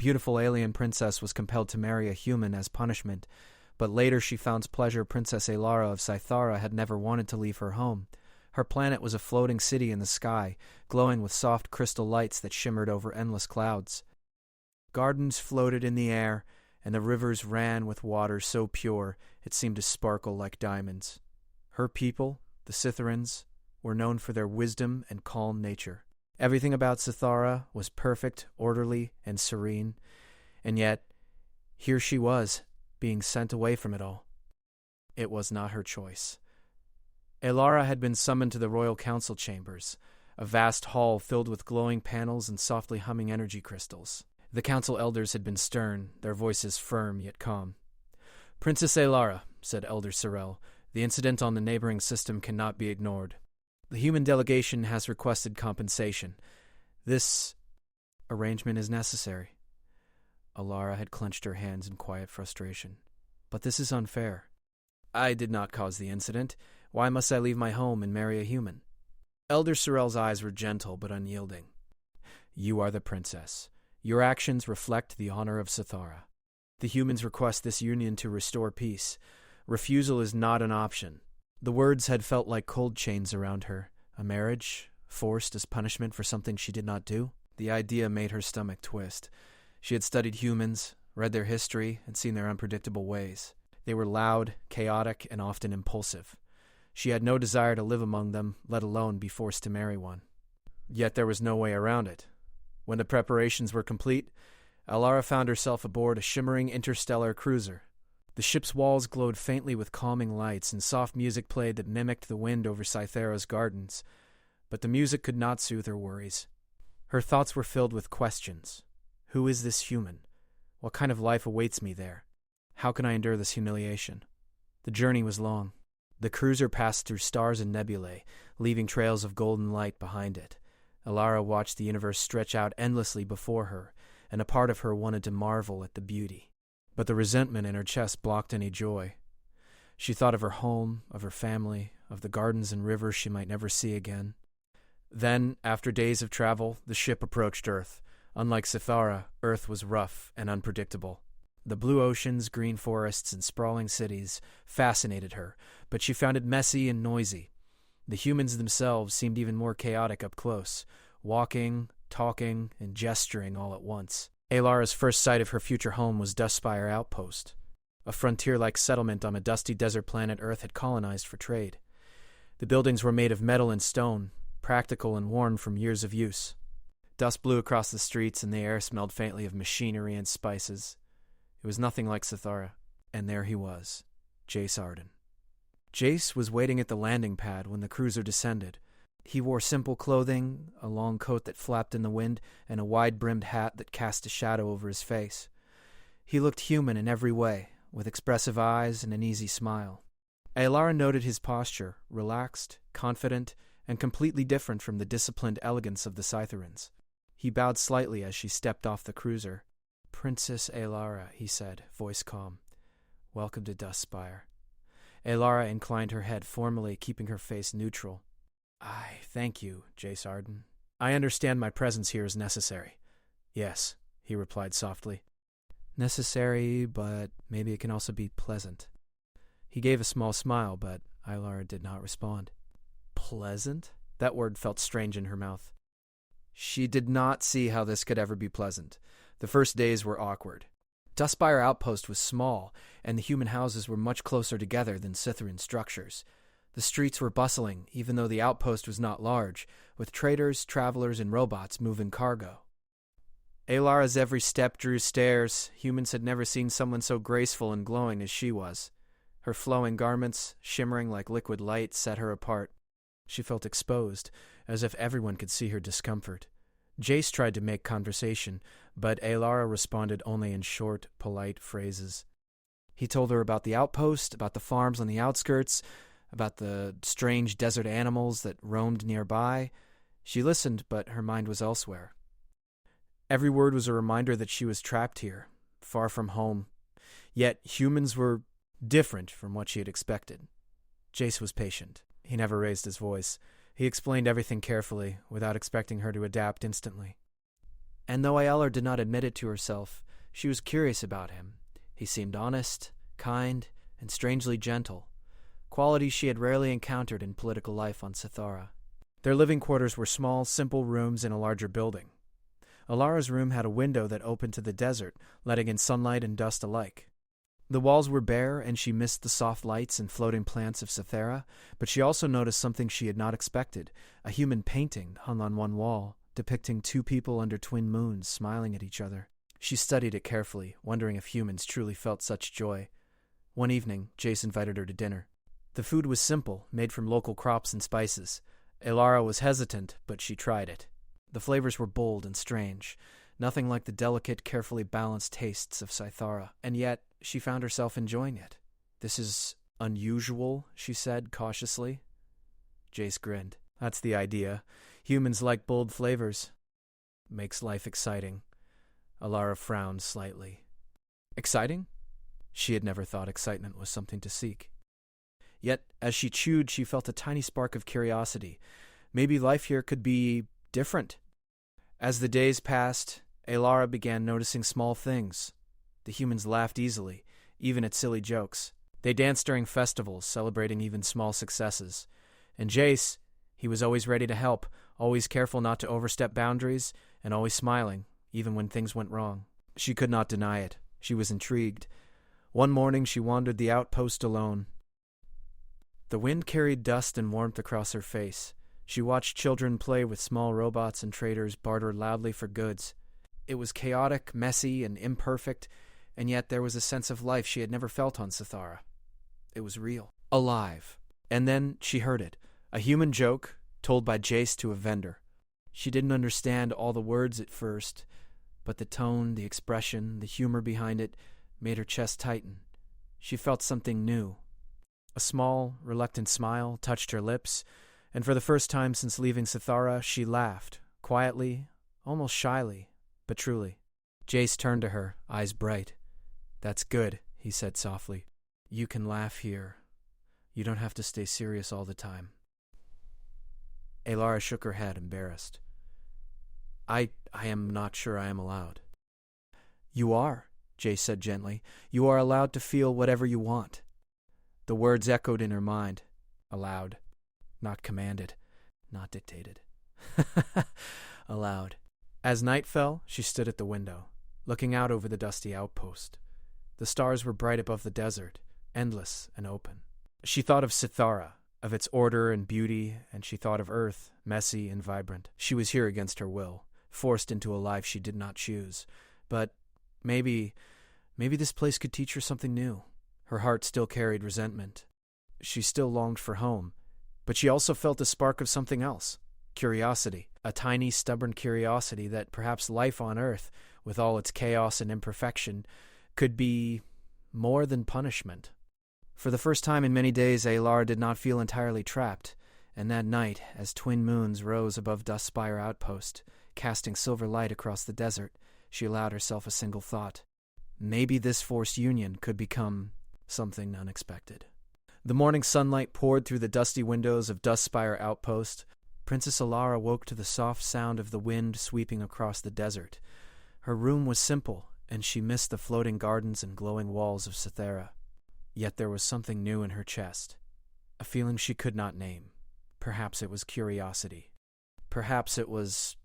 beautiful alien princess was compelled to marry a human as punishment, but later she found pleasure Princess Alara of Cythara had never wanted to leave her home. Her planet was a floating city in the sky, glowing with soft crystal lights that shimmered over endless clouds. Gardens floated in the air, and the rivers ran with water so pure it seemed to sparkle like diamonds. Her people, the Cytherans, were known for their wisdom and calm nature. Everything about Cythara was perfect, orderly, and serene, and yet, here she was, being sent away from it all. It was not her choice. Alara had been summoned to the royal council chambers, a vast hall filled with glowing panels and softly humming energy crystals. The council elders had been stern, their voices firm yet calm. "Princess Alara," said Elder Sorel, "the incident on the neighboring system cannot be ignored. The human delegation has requested compensation. This arrangement is necessary." Alara had clenched her hands in quiet frustration. "But this is unfair. I did not cause the incident. Why must I leave my home and marry a human?" Elder Sorel's eyes were gentle but unyielding. "You are the princess. Your actions reflect the honor of Cythara. The humans request this union to restore peace. Refusal is not an option." The words had felt like cold chains around her. A marriage, forced as punishment for something she did not do? The idea made her stomach twist. She had studied humans, read their history, and seen their unpredictable ways. They were loud, chaotic, and often impulsive. She had no desire to live among them, let alone be forced to marry one. Yet there was no way around it. When the preparations were complete, Alara found herself aboard a shimmering interstellar cruiser. The ship's walls glowed faintly with calming lights, and soft music played that mimicked the wind over Cythera's gardens. But the music could not soothe her worries. Her thoughts were filled with questions. Who is this human? What kind of life awaits me there? How can I endure this humiliation? The journey was long. The cruiser passed through stars and nebulae, leaving trails of golden light behind it. Alara watched the universe stretch out endlessly before her, and a part of her wanted to marvel at the beauty. But the resentment in her chest blocked any joy. She thought of her home, of her family, of the gardens and rivers she might never see again. Then, after days of travel, the ship approached Earth. Unlike Cythara, Earth was rough and unpredictable. The blue oceans, green forests, and sprawling cities fascinated her, but she found it messy and noisy. The humans themselves seemed even more chaotic up close, walking, talking, and gesturing all at once. Alara's first sight of her future home was Dustspire Outpost, a frontier-like settlement on a dusty desert planet Earth had colonized for trade. The buildings were made of metal and stone, practical and worn from years of use. Dust blew across the streets, and the air smelled faintly of machinery and spices. It was nothing like Cythara, and there he was, Jace Arden. Jace was waiting at the landing pad when the cruiser descended. He wore simple clothing, a long coat that flapped in the wind, and a wide-brimmed hat that cast a shadow over his face. He looked human in every way, with expressive eyes and an easy smile. Alara noted his posture, relaxed, confident, and completely different from the disciplined elegance of the Cytherans. He bowed slightly as she stepped off the cruiser. "Princess Alara," he said, voice calm. "Welcome to Dustspire." Alara inclined her head formally, keeping her face neutral. "I thank you, Jace Arden. I understand my presence here is necessary." "Yes," he replied softly. "Necessary, but maybe it can also be pleasant." He gave a small smile, but Alara did not respond. Pleasant? That word felt strange in her mouth. She did not see how this could ever be pleasant. The first days were awkward. Dustspire Outpost was small, and the human houses were much closer together than Cytheran structures. The streets were bustling, even though the outpost was not large, with traders, travelers, and robots moving cargo. Alara's every step drew stares. Humans had never seen someone so graceful and glowing as she was. Her flowing garments, shimmering like liquid light, set her apart. She felt exposed, as if everyone could see her discomfort. Jace tried to make conversation, but Alara responded only in short, polite phrases. He told her about the outpost, about the farms on the outskirts, about the strange desert animals that roamed nearby. She listened, but her mind was elsewhere. Every word was a reminder that she was trapped here, far from home. Yet humans were different from what she had expected. Jace was patient. He never raised his voice. He explained everything carefully, without expecting her to adapt instantly. And though Ayala did not admit it to herself, she was curious about him. He seemed honest, kind, and strangely gentle, qualities she had rarely encountered in political life on Sithara. Their living quarters were small, simple rooms in a larger building. Alara's room had a window that opened to the desert, letting in sunlight and dust alike. The walls were bare, and she missed the soft lights and floating plants of Sithara, but she also noticed something she had not expected, a human painting hung on one wall, depicting two people under twin moons smiling at each other. She studied it carefully, wondering if humans truly felt such joy. One evening, Jace invited her to dinner. The food was simple, made from local crops and spices. Alara was hesitant, but she tried it. The flavors were bold and strange, nothing like the delicate, carefully balanced tastes of Sithara, and yet she found herself enjoying it. "This is unusual," she said cautiously. Jace grinned. "That's the idea. Humans like bold flavors. Makes life exciting." Alara frowned slightly. Exciting? She had never thought excitement was something to seek. Yet, as she chewed, she felt a tiny spark of curiosity. Maybe life here could be different. As the days passed, Alara began noticing small things. The humans laughed easily, even at silly jokes. They danced during festivals, celebrating even small successes. And Jace, he was always ready to help, always careful not to overstep boundaries, and always smiling, even when things went wrong. She could not deny it. She was intrigued. One morning she wandered the outpost alone. The wind carried dust and warmth across her face. She watched children play with small robots and traders barter loudly for goods. It was chaotic, messy, and imperfect, and yet there was a sense of life she had never felt on Sithara. It was real. Alive. And then she heard it. A human joke, told by Jace to a vendor. She didn't understand all the words at first, but the tone, the expression, the humor behind it made her chest tighten. She felt something new. A small, reluctant smile touched her lips, and for the first time since leaving Sithara, she laughed, quietly, almost shyly, but truly. Jace turned to her, eyes bright. "That's good," he said softly. "You can laugh here. You don't have to stay serious all the time." Alara shook her head, embarrassed. I am not sure I am allowed." "You are," Jace said gently. "You are allowed to feel whatever you want." The words echoed in her mind, allowed. Not commanded, not dictated. Allowed. As night fell, she stood at the window, looking out over the dusty outpost. The stars were bright above the desert, endless and open. She thought of Sithara, of its order and beauty, and she thought of Earth, messy and vibrant. She was here against her will, forced into a life she did not choose. But maybe this place could teach her something new. Her heart still carried resentment. She still longed for home, but she also felt a spark of something else. Curiosity. A tiny, stubborn curiosity that perhaps life on Earth, with all its chaos and imperfection, could be more than punishment. For the first time in many days, Alara did not feel entirely trapped, and that night, as twin moons rose above Dustspire Outpost, casting silver light across the desert, she allowed herself a single thought. Maybe this forced union could become something unexpected. The morning sunlight poured through the dusty windows of Dustspire Outpost. Princess Alara woke to the soft sound of the wind sweeping across the desert. Her room was simple, and she missed the floating gardens and glowing walls of Sithara. Yet there was something new in her chest, a feeling she could not name. Perhaps it was curiosity. Perhaps it was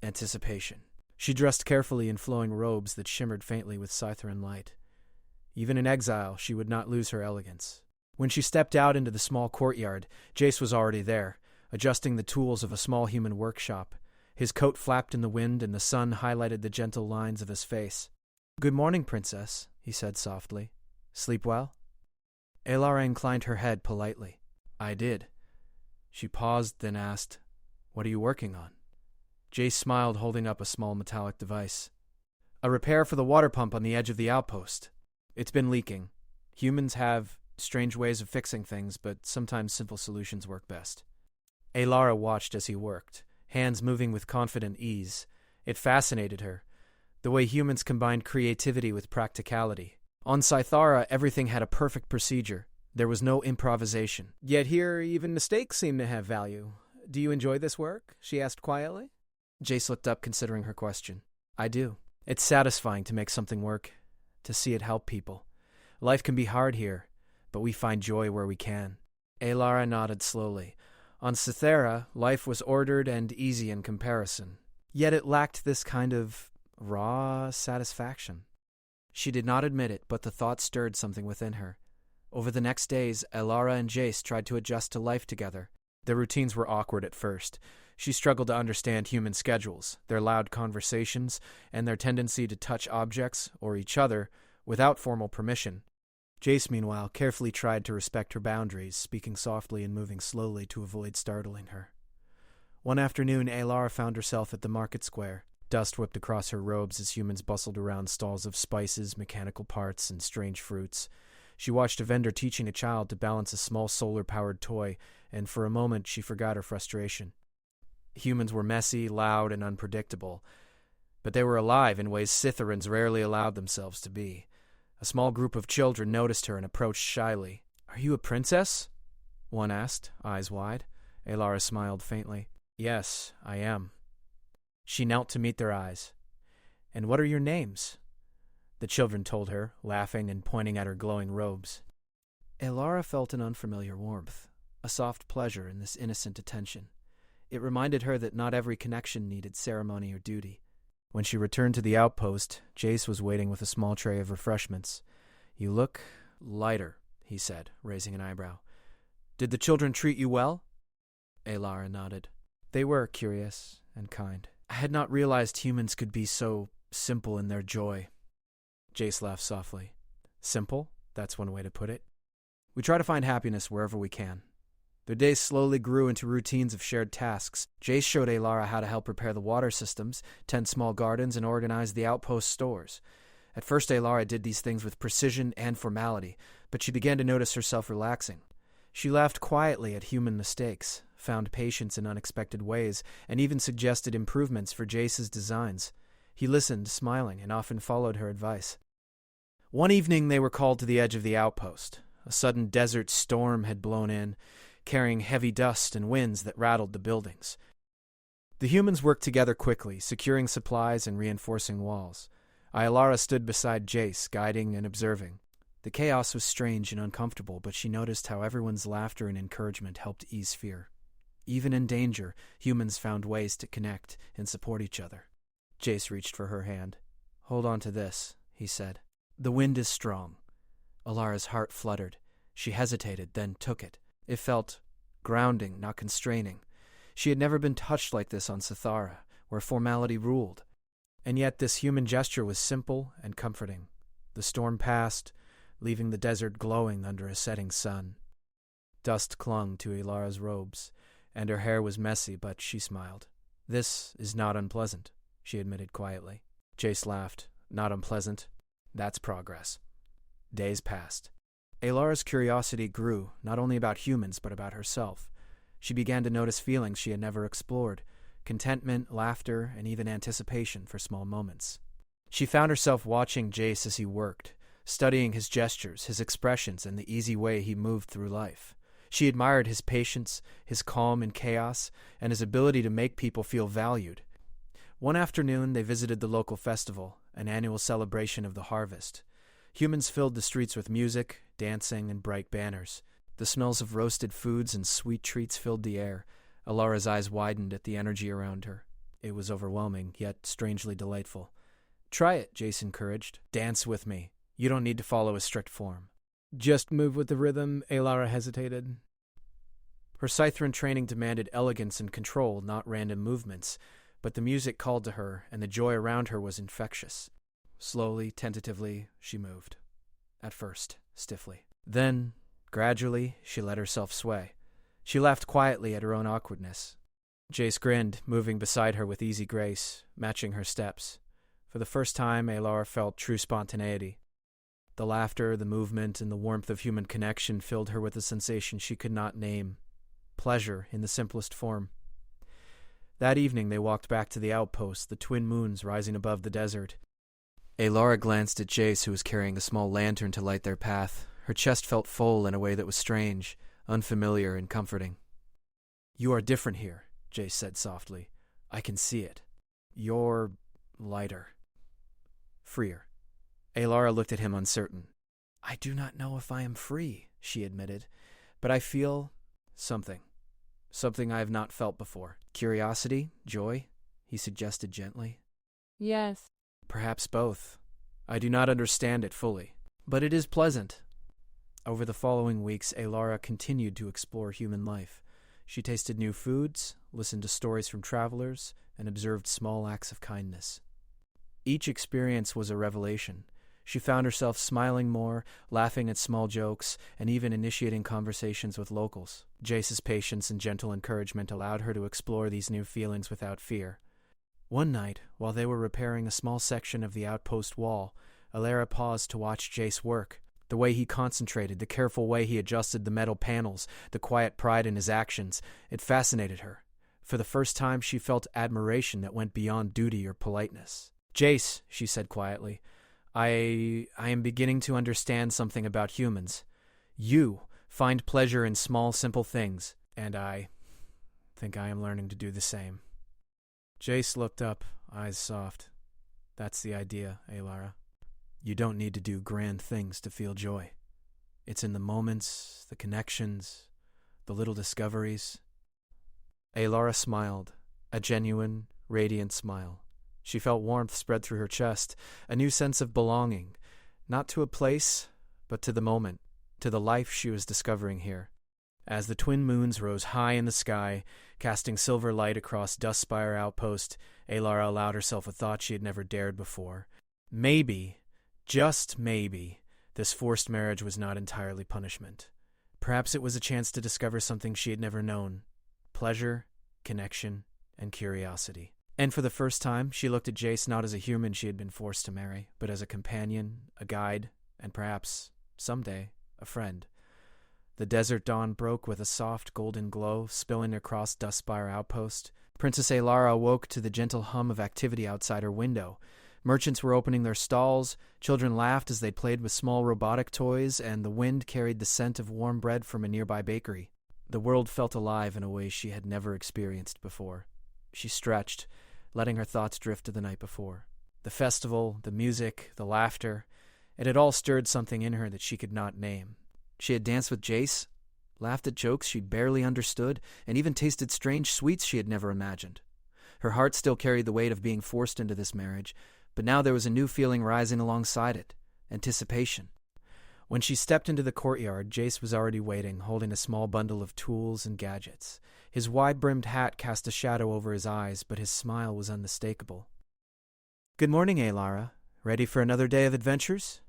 anticipation. She dressed carefully in flowing robes that shimmered faintly with Scytheran light. Even in exile, she would not lose her elegance. When she stepped out into the small courtyard, Jace was already there, adjusting the tools of a small human workshop. His coat flapped in the wind, and the sun highlighted the gentle lines of his face. "Good morning, Princess," he said softly. "Sleep well?" Alara inclined her head politely. "I did." She paused, then asked, "What are you working on?" Jace smiled, holding up a small metallic device. "A repair for the water pump on the edge of the outpost. It's been leaking. Humans have strange ways of fixing things, but sometimes simple solutions work best." Alara watched as he worked, hands moving with confident ease. It fascinated her, the way humans combined creativity with practicality. On Scythara, everything had a perfect procedure. There was no improvisation. "Yet here, even mistakes seem to have value. Do you enjoy this work?" she asked quietly. Jace looked up, considering her question. I do. It's satisfying to make something work, to see it help people. Life can be hard here, but we find joy where we can. Alara nodded slowly. On Cythera, life was ordered and easy in comparison, yet it lacked this kind of raw satisfaction. She did not admit it, but the thought stirred something within her. Over the next days, Alara and Jace tried to adjust to life together. Their routines were awkward at first. She struggled to understand human schedules, their loud conversations, and their tendency to touch objects, or each other, without formal permission. Jace, meanwhile, carefully tried to respect her boundaries, speaking softly and moving slowly to avoid startling her. One afternoon, Alara found herself at the market square. Dust whipped across her robes as humans bustled around stalls of spices, mechanical parts, and strange fruits. She watched a vendor teaching a child to balance a small solar-powered toy, and for a moment she forgot her frustration. Humans were messy, loud, and unpredictable, but they were alive in ways Cytherans rarely allowed themselves to be. A small group of children noticed her and approached shyly. "Are you a princess?" one asked, eyes wide. Alara smiled faintly. "Yes, I am." She knelt to meet their eyes. "And what are your names?" The children told her, laughing and pointing at her glowing robes. Alara felt an unfamiliar warmth, a soft pleasure in this innocent attention. It reminded her that not every connection needed ceremony or duty. When she returned to the outpost, Jace was waiting with a small tray of refreshments. "You look lighter," he said, raising an eyebrow. "Did the children treat you well?" Alara nodded. "They were curious and kind. I had not realized humans could be so simple in their joy." Jace laughed softly. "Simple? That's one way to put it. We try to find happiness wherever we can." Their days slowly grew into routines of shared tasks. Jace showed Alara how to help repair the water systems, tend small gardens, and organize the outpost stores. At first, Alara did these things with precision and formality, but she began to notice herself relaxing. She laughed quietly at human mistakes, found patience in unexpected ways, and even suggested improvements for Jace's designs. He listened, smiling, and often followed her advice. One evening, they were called to the edge of the outpost. A sudden desert storm had blown in, carrying heavy dust and winds that rattled the buildings. The humans worked together quickly, securing supplies and reinforcing walls. Alara stood beside Jace, guiding and observing. The chaos was strange and uncomfortable, but she noticed how everyone's laughter and encouragement helped ease fear. Even in danger, humans found ways to connect and support each other. Jace reached for her hand. "Hold on to this," he said. "The wind is strong." Alara's heart fluttered. She hesitated, then took it. It felt grounding, not constraining. She had never been touched like this on Cythera, where formality ruled. And yet this human gesture was simple and comforting. The storm passed, leaving the desert glowing under a setting sun. Dust clung to Alara's robes, and her hair was messy, but she smiled. "This is not unpleasant," she admitted quietly. Jace laughed. "Not unpleasant. That's progress." Days passed. Alara's curiosity grew, not only about humans, but about herself. She began to notice feelings she had never explored: contentment, laughter, and even anticipation for small moments. She found herself watching Jace as he worked, studying his gestures, his expressions, and the easy way he moved through life. She admired his patience, his calm in chaos, and his ability to make people feel valued. One afternoon, they visited the local festival, an annual celebration of the harvest. Humans filled the streets with music, dancing, and bright banners. The smells of roasted foods and sweet treats filled the air. Alara's eyes widened at the energy around her. It was overwhelming, yet strangely delightful. "Try it," Jace encouraged. "Dance with me. You don't need to follow a strict form." "Just move with the rhythm," Alara hesitated. Her Scytheran training demanded elegance and control, not random movements, but the music called to her, and the joy around her was infectious. Slowly, tentatively, she moved. At first, stiffly. Then, gradually, she let herself sway. She laughed quietly at her own awkwardness. Jace grinned, moving beside her with easy grace, matching her steps. For the first time, Alara felt true spontaneity. The laughter, the movement, and the warmth of human connection filled her with a sensation she could not name. Pleasure in the simplest form. That evening they walked back to the outpost, the twin moons rising above the desert. Alara glanced at Jace, who was carrying a small lantern to light their path. Her chest felt full in a way that was strange, unfamiliar, and comforting. "You are different here," Jace said softly. "I can see it. You're lighter. Freer. Alara looked at him uncertain. I do not know if I am free, she admitted, but I feel something. Something I have not felt before. Curiosity? Joy? He suggested gently. Yes. Perhaps both. I do not understand it fully, but it is pleasant. Over the following weeks, Alara continued to explore human life. She tasted new foods, listened to stories from travelers, and observed small acts of kindness. Each experience was a revelation. She found herself smiling more, laughing at small jokes, and even initiating conversations with locals. Jace's patience and gentle encouragement allowed her to explore these new feelings without fear. One night, while they were repairing a small section of the outpost wall, Alara paused to watch Jace work. The way he concentrated, the careful way he adjusted the metal panels, the quiet pride in his actions, it fascinated her. For the first time, she felt admiration that went beyond duty or politeness. Jace, she said quietly, I am beginning to understand something about humans. You find pleasure in small, simple things, and I think I am learning to do the same. Jace looked up, eyes soft. That's the idea, Alara. You don't need to do grand things to feel joy. It's in the moments, the connections, the little discoveries. Alara smiled, a genuine, radiant smile. She felt warmth spread through her chest, a new sense of belonging, not to a place, but to the moment, to the life she was discovering here. As the twin moons rose high in the sky, casting silver light across Dustspire Outpost, Alara allowed herself a thought she had never dared before. Maybe, just maybe, this forced marriage was not entirely punishment. Perhaps it was a chance to discover something she had never known: pleasure, connection, and curiosity. And for the first time, she looked at Jace not as a human she had been forced to marry, but as a companion, a guide, and perhaps, someday, a friend. The desert dawn broke with a soft golden glow spilling across Dustspire Outpost. Princess Alara awoke to the gentle hum of activity outside her window. Merchants were opening their stalls, children laughed as they played with small robotic toys, and the wind carried the scent of warm bread from a nearby bakery. The world felt alive in a way she had never experienced before. She stretched, letting her thoughts drift to the night before. The festival, the music, the laughter, it had all stirred something in her that she could not name. She had danced with Jace, laughed at jokes she barely understood, and even tasted strange sweets she had never imagined. Her heart still carried the weight of being forced into this marriage, but now there was a new feeling rising alongside it: anticipation. When she stepped into the courtyard, Jace was already waiting, holding a small bundle of tools and gadgets. His wide-brimmed hat cast a shadow over his eyes, but his smile was unmistakable. "Good morning, Alara. Ready for another day of adventures?"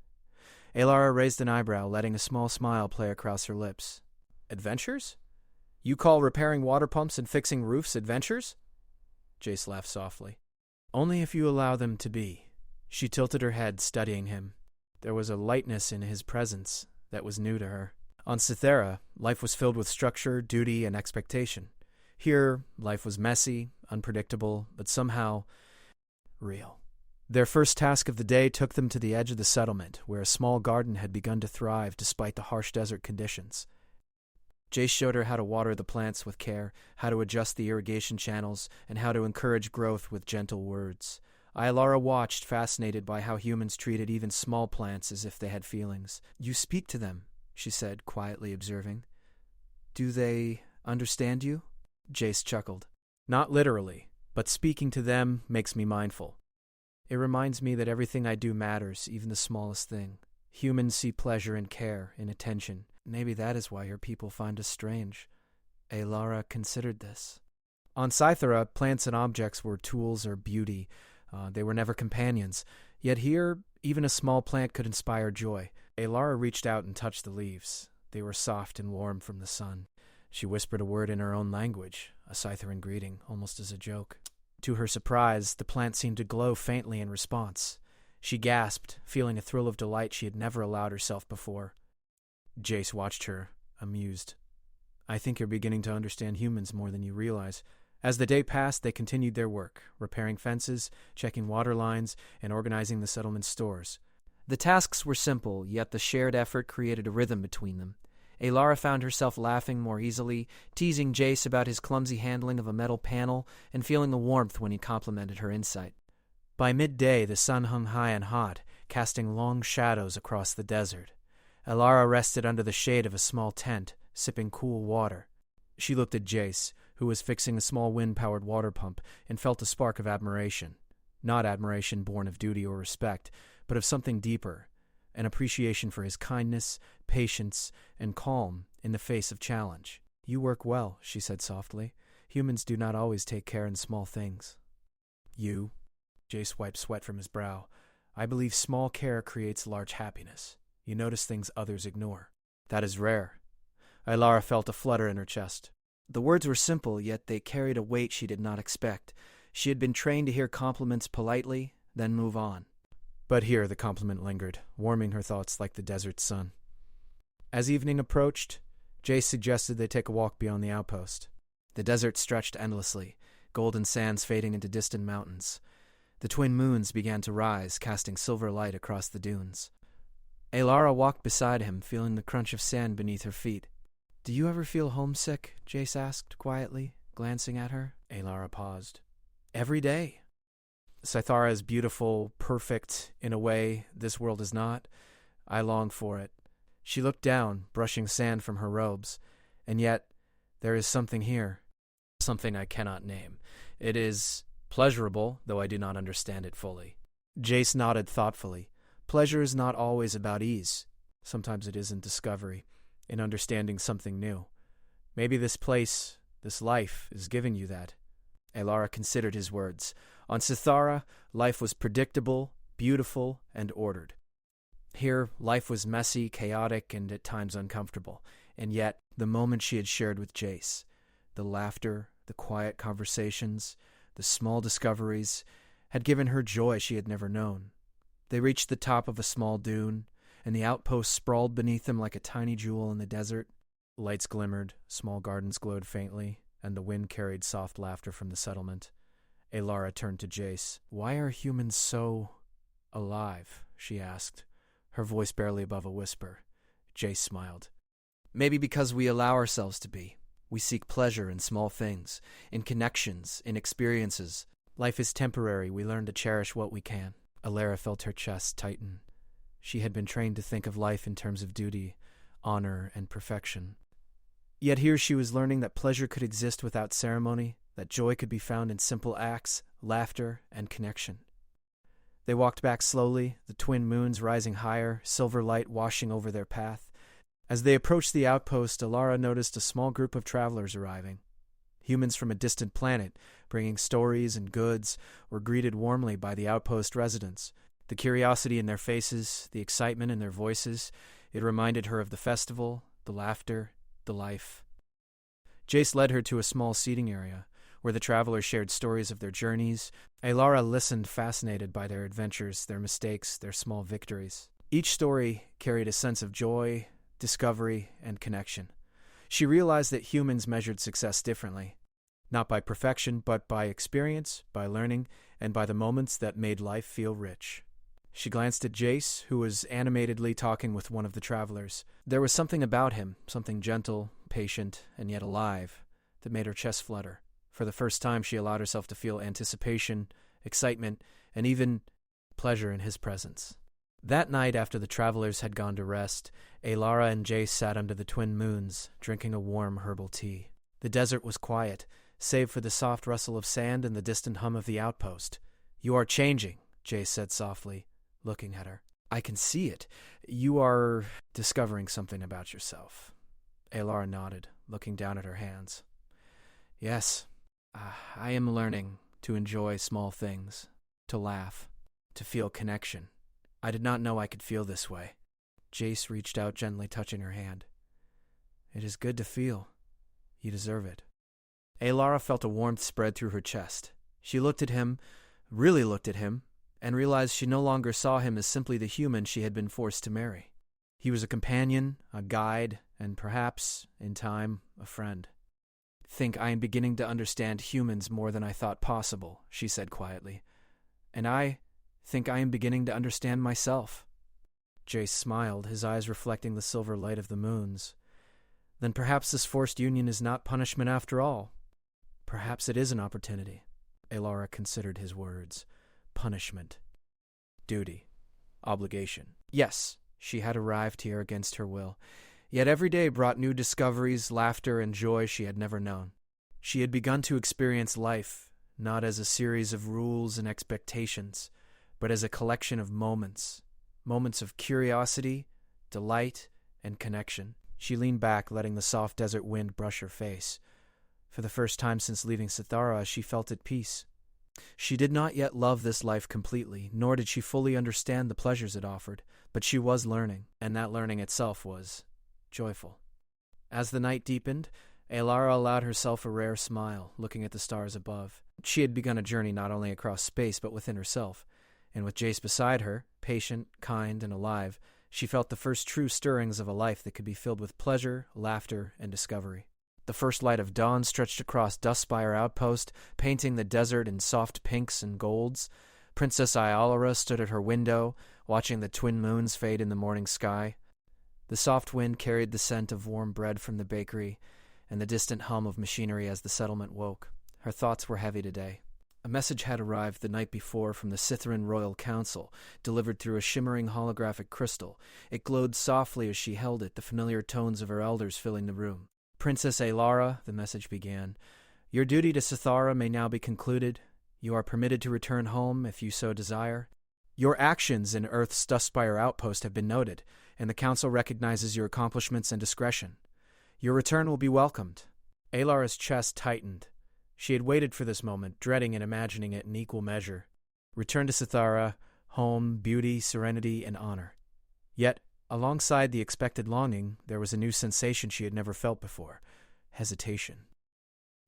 Alara raised an eyebrow, letting a small smile play across her lips. "Adventures? You call repairing water pumps and fixing roofs adventures?" Jace laughed softly. "Only if you allow them to be." She tilted her head, studying him. There was a lightness in his presence that was new to her. On Cythera, life was filled with structure, duty, and expectation. Here, life was messy, unpredictable, but somehow real. Their first task of the day took them to the edge of the settlement, where a small garden had begun to thrive despite the harsh desert conditions. Jace showed her how to water the plants with care, how to adjust the irrigation channels, and how to encourage growth with gentle words. Alara watched, fascinated by how humans treated even small plants as if they had feelings. "You speak to them," she said, quietly observing. "Do they understand you?" Jace chuckled. "Not literally, but speaking to them makes me mindful. It reminds me that everything I do matters, even the smallest thing. Humans see pleasure in care, in attention. Maybe that is why your people find us strange." Alara considered this. On Cythera, plants and objects were tools or beauty. They were never companions. Yet here, even a small plant could inspire joy. Alara reached out and touched the leaves. They were soft and warm from the sun. She whispered a word in her own language, a Cytheran greeting, almost as a joke. To her surprise, the plant seemed to glow faintly in response. She gasped, feeling a thrill of delight she had never allowed herself before. Jace watched her, amused. "I think you're beginning to understand humans more than you realize." As the day passed, they continued their work, repairing fences, checking water lines, and organizing the settlement's stores. The tasks were simple, yet the shared effort created a rhythm between them. Alara found herself laughing more easily, teasing Jace about his clumsy handling of a metal panel, and feeling a warmth when he complimented her insight. By midday, the sun hung high and hot, casting long shadows across the desert. Elara rested under the shade of a small tent, sipping cool water. She looked at Jace, who was fixing a small wind-powered water pump, and felt a spark of admiration. Not admiration born of duty or respect, but of something deeper, an appreciation for his kindness, patience, and calm in the face of challenge. "You work well," she said softly. "Humans do not always take care in small things." "You?" Jace wiped sweat from his brow. "I believe small care creates large happiness. You notice things others ignore. That is rare." Elara felt a flutter in her chest. The words were simple, yet they carried a weight she did not expect. She had been trained to hear compliments politely, then move on. But here the compliment lingered, warming her thoughts like the desert sun. As evening approached, Jace suggested they take a walk beyond the outpost. The desert stretched endlessly, golden sands fading into distant mountains. The twin moons began to rise, casting silver light across the dunes. Elara walked beside him, feeling the crunch of sand beneath her feet. "Do you ever feel homesick?" Jace asked quietly, glancing at her. Elara paused. "Every day. Scythara is beautiful, perfect, in a way this world is not. I long for it." She looked down, brushing sand from her robes. "And yet, there is something here. Something I cannot name. It is pleasurable, though I do not understand it fully." Jace nodded thoughtfully. Pleasure is not always about ease. Sometimes it is in discovery, in understanding something new. Maybe this place, this life, is giving you that. Elara considered his words. On Scythara, life was predictable, beautiful, and ordered. Here, life was messy, chaotic, and at times uncomfortable. And yet, the moment she had shared with Jace, the laughter, the quiet conversations, the small discoveries, had given her joy she had never known. They reached the top of a small dune, and the outpost sprawled beneath them like a tiny jewel in the desert. Lights glimmered, small gardens glowed faintly, and the wind carried soft laughter from the settlement. Elara turned to Jace. "Why are humans so alive?" she asked, her voice barely above a whisper. Jace smiled. "Maybe because we allow ourselves to be. We seek pleasure in small things, in connections, in experiences. Life is temporary. We learn to cherish what we can." Elara felt her chest tighten. She had been trained to think of life in terms of duty, honor, and perfection. Yet here she was learning that pleasure could exist without ceremony, that joy could be found in simple acts, laughter, and connection. They walked back slowly, the twin moons rising higher, silver light washing over their path. As they approached the outpost, Elara noticed a small group of travelers arriving. Humans from a distant planet, bringing stories and goods, were greeted warmly by the outpost residents. The curiosity in their faces, the excitement in their voices, it reminded her of the festival, the laughter, the life. Jace led her to a small seating area, where the travelers shared stories of their journeys. Elara listened, fascinated by their adventures, their mistakes, their small victories. Each story carried a sense of joy, discovery, and connection. She realized that humans measured success differently, not by perfection, but by experience, by learning, and by the moments that made life feel rich. She glanced at Jace, who was animatedly talking with one of the travelers. There was something about him, something gentle, patient, and yet alive, that made her chest flutter. For the first time, she allowed herself to feel anticipation, excitement, and even pleasure in his presence. That night, after the travelers had gone to rest, Elara and Jace sat under the twin moons, drinking a warm herbal tea. The desert was quiet, save for the soft rustle of sand and the distant hum of the outpost. "You are changing," Jace said softly, looking at her. "I can see it. You are discovering something about yourself." Elara nodded, looking down at her hands. "Yes, I am learning to enjoy small things, to laugh, to feel connection. I did not know I could feel this way." Jace reached out, gently touching her hand. "It is good to feel. You deserve it." Elara felt a warmth spread through her chest. She looked at him, really looked at him, and realized she no longer saw him as simply the human she had been forced to marry. He was a companion, a guide, and perhaps, in time, a friend. "Think I am beginning to understand humans more than I thought possible," she said quietly. "And I think I am beginning to understand myself." Jace smiled, his eyes reflecting the silver light of the moons. "Then perhaps this forced union is not punishment after all. Perhaps it is an opportunity." Elara considered his words. punishment, duty, obligation. Yes, she had arrived here against her will, yet every day brought new discoveries, laughter, and joy she had never known. She had begun to experience life, not as a series of rules and expectations, but as a collection of moments of curiosity, delight, and connection. She leaned back, letting the soft desert wind brush her face. For the first time since leaving Sithara, she felt at peace. She did not yet love this life completely, nor did she fully understand the pleasures it offered, but she was learning, and that learning itself was joyful. As the night deepened, Alara allowed herself a rare smile, looking at the stars above. She had begun a journey not only across space, but within herself, and with Jace beside her, patient, kind, and alive, she felt the first true stirrings of a life that could be filled with pleasure, laughter, and discovery. The first light of dawn stretched across Dustspire Outpost, painting the desert in soft pinks and golds. Princess Alara stood at her window, watching the twin moons fade in the morning sky. The soft wind carried the scent of warm bread from the bakery, and the distant hum of machinery as the settlement woke. Her thoughts were heavy today. A message had arrived the night before from the Sithran Royal Council, delivered through a shimmering holographic crystal. It glowed softly as she held it, the familiar tones of her elders filling the room. Princess Alara, the message began, your duty to Sithara may now be concluded. You are permitted to return home if you so desire. Your actions in Earth's Dustspire Outpost have been noted, and the Council recognizes your accomplishments and discretion. Your return will be welcomed. Alara's chest tightened. She had waited for this moment, dreading and imagining it in equal measure. Return to Sithara, home, beauty, serenity, and honor. Yet, alongside the expected longing, there was a new sensation she had never felt before: hesitation.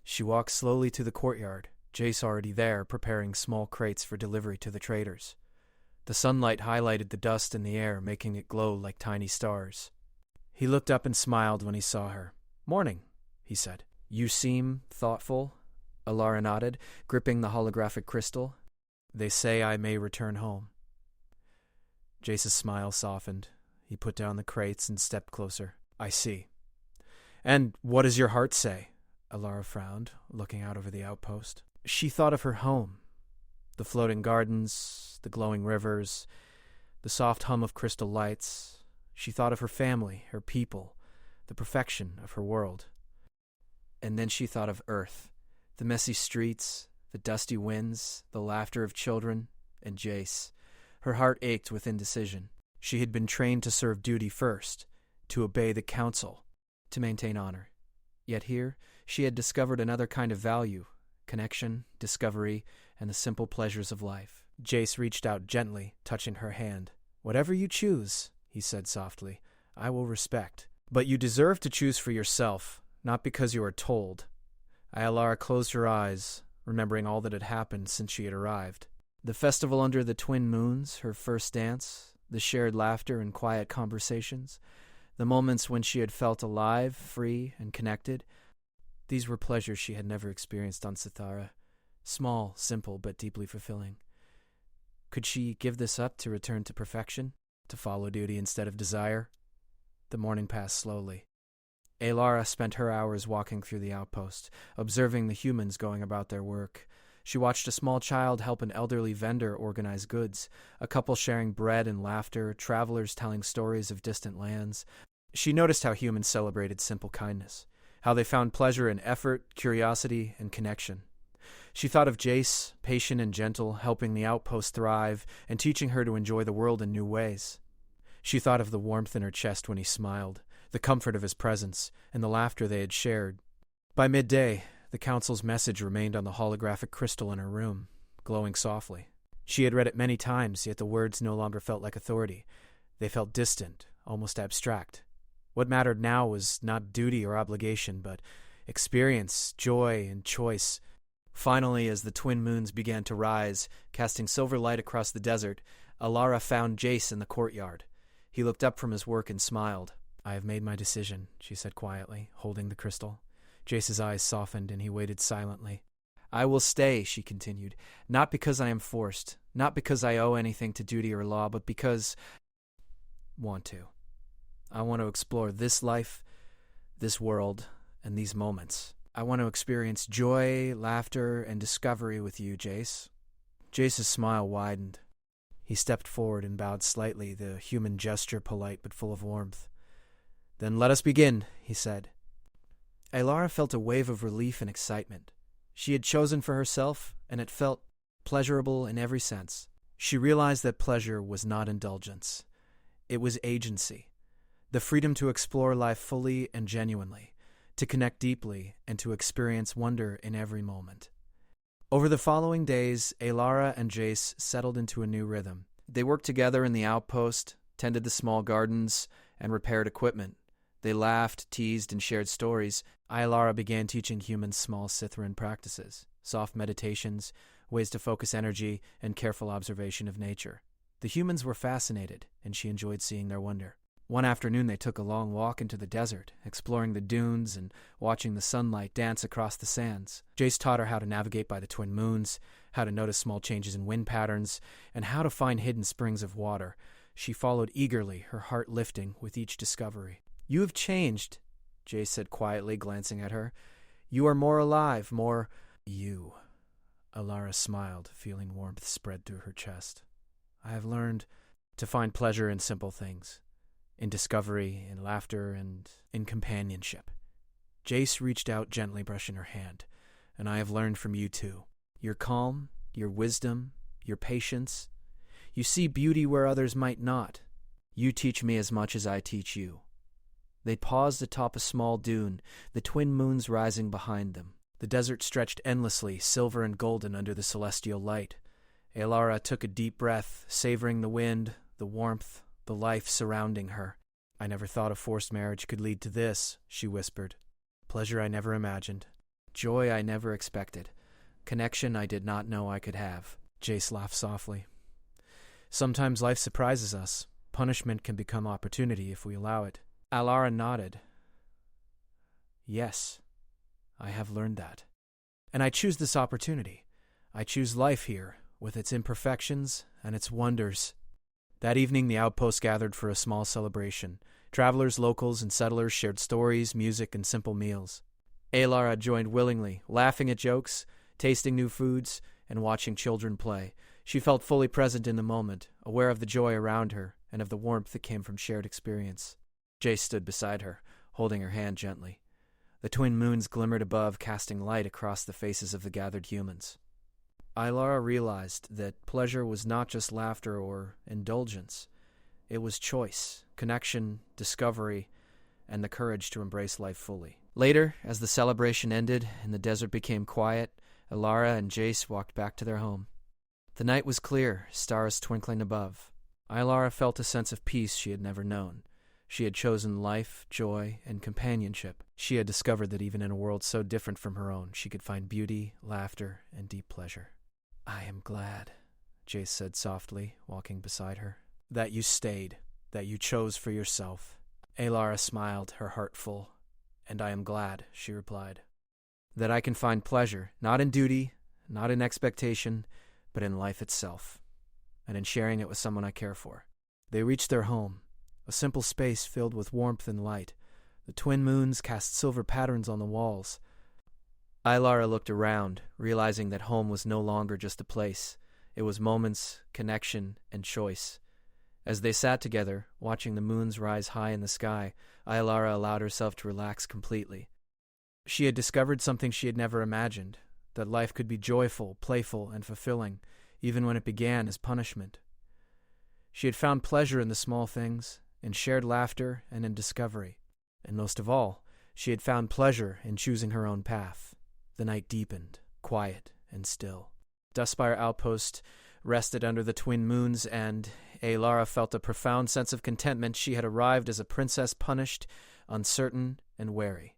She walked slowly to the courtyard, Jace already there, preparing small crates for delivery to the traders. The sunlight highlighted the dust in the air, making it glow like tiny stars. He looked up and smiled when he saw her. Morning, he said. You seem thoughtful, Alara nodded, gripping the holographic crystal. They say I may return home. Jace's smile softened. He put down the crates and stepped closer. I see. And what does your heart say? Alara frowned, looking out over the outpost. She thought of her home. The floating gardens, the glowing rivers, the soft hum of crystal lights. She thought of her family, her people, the perfection of her world. And then she thought of Earth, the messy streets, the dusty winds, the laughter of children, and Jace. Her heart ached with indecision. She had been trained to serve duty first, to obey the council, to maintain honor. Yet here, she had discovered another kind of value: connection, discovery, and the simple pleasures of life. Jace reached out gently, touching her hand. Whatever you choose, he said softly, I will respect. But you deserve to choose for yourself, not because you are told. Alara closed her eyes, remembering all that had happened since she had arrived. The festival under the twin moons, her first dance, the shared laughter and quiet conversations, the moments when she had felt alive, free, and connected. These were pleasures she had never experienced on Sithara. Small, simple, but deeply fulfilling. Could she give this up to return to perfection? To follow duty instead of desire? The morning passed slowly. Alara spent her hours walking through the outpost, observing the humans going about their work. She watched a small child help an elderly vendor organize goods, a couple sharing bread and laughter, travelers telling stories of distant lands. She noticed how humans celebrated simple kindness, how they found pleasure in effort, curiosity, and connection. She thought of Jace, patient and gentle, helping the outpost thrive and teaching her to enjoy the world in new ways. She thought of the warmth in her chest when he smiled, the comfort of his presence, and the laughter they had shared. By midday, the council's message remained on the holographic crystal in her room, glowing softly. She had read it many times, yet the words no longer felt like authority. They felt distant, almost abstract. What mattered now was not duty or obligation, but experience, joy, and choice. Finally, as the twin moons began to rise, casting silver light across the desert, Alara found Jace in the courtyard. He looked up from his work and smiled. I have made my decision, she said quietly, holding the crystal. Jace's eyes softened, and he waited silently. I will stay, she continued, not because I am forced, not because I owe anything to duty or law, but because I want to. I want to explore this life, this world, and these moments. I want to experience joy, laughter, and discovery with you, Jace. Jace's smile widened. He stepped forward and bowed slightly, the human gesture polite but full of warmth. "Then let us begin," he said. Alara felt a wave of relief and excitement. She had chosen for herself, and it felt pleasurable in every sense. She realized that pleasure was not indulgence. It was agency, the freedom to explore life fully and genuinely, to connect deeply, and to experience wonder in every moment. Over the following days, Alara and Jace settled into a new rhythm. They worked together in the outpost, tended the small gardens, and repaired equipment. They laughed, teased, and shared stories. Alara began teaching humans small Scytheran practices, soft meditations, ways to focus energy, and careful observation of nature. The humans were fascinated, and she enjoyed seeing their wonder. One afternoon they took a long walk into the desert, exploring the dunes and watching the sunlight dance across the sands. Jace taught her how to navigate by the twin moons, how to notice small changes in wind patterns, and how to find hidden springs of water. She followed eagerly, her heart lifting with each discovery. "You have changed," Jace said quietly, glancing at her. "You are more alive, more you." Alara smiled, feeling warmth spread through her chest. "I have learned to find pleasure in simple things. In discovery, in laughter, and in companionship." Jace reached out, gently brushing her hand. "And I have learned from you too. Your calm, your wisdom, your patience. You see beauty where others might not. You teach me as much as I teach you." They paused atop a small dune, the twin moons rising behind them. The desert stretched endlessly, silver and golden under the celestial light. Alara took a deep breath, savoring the wind, the warmth, the life surrounding her. "I never thought a forced marriage could lead to this," she whispered. "Pleasure I never imagined. Joy I never expected. Connection I did not know I could have." Jace laughed softly. "Sometimes life surprises us. Punishment can become opportunity if we allow it." Alara nodded. "Yes, I have learned that. And I choose this opportunity. I choose life here, with its imperfections and its wonders." That evening, the outpost gathered for a small celebration. Travelers, locals, and settlers shared stories, music, and simple meals. Alara joined willingly, laughing at jokes, tasting new foods, and watching children play. She felt fully present in the moment, aware of the joy around her and of the warmth that came from shared experience. Jace stood beside her, holding her hand gently. The twin moons glimmered above, casting light across the faces of the gathered humans. Alara realized that pleasure was not just laughter or indulgence. It was choice, connection, discovery, and the courage to embrace life fully. Later, as the celebration ended and the desert became quiet, Alara and Jace walked back to their home. The night was clear, stars twinkling above. Alara felt a sense of peace she had never known. She had chosen life, joy, and companionship. She had discovered that even in a world so different from her own, she could find beauty, laughter, and deep pleasure. "I am glad," Jace said softly, walking beside her, "that you stayed, that you chose for yourself." Alara smiled, her heart full. "And I am glad," she replied, "that I can find pleasure, not in duty, not in expectation, but in life itself, and in sharing it with someone I care for." They reached their home, a simple space filled with warmth and light. The twin moons cast silver patterns on the walls. Alara looked around, realizing that home was no longer just a place. It was moments, connection, and choice. As they sat together, watching the moons rise high in the sky, Alara allowed herself to relax completely. She had discovered something she had never imagined, that life could be joyful, playful, and fulfilling, even when it began as punishment. She had found pleasure in the small things, in shared laughter, and in discovery. And most of all, she had found pleasure in choosing her own path. The night deepened, quiet and still. Duskspire Outpost rested under the twin moons, and Alara felt a profound sense of contentment. She had arrived as a princess punished, uncertain, and wary.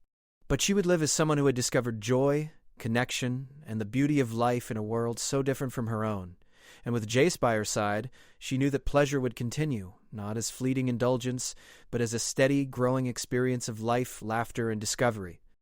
But she would live as someone who had discovered joy, connection, and the beauty of life in a world so different from her own. And with Jace by her side, she knew that pleasure would continue, not as fleeting indulgence, but as a steady, growing experience of life, laughter, and discovery.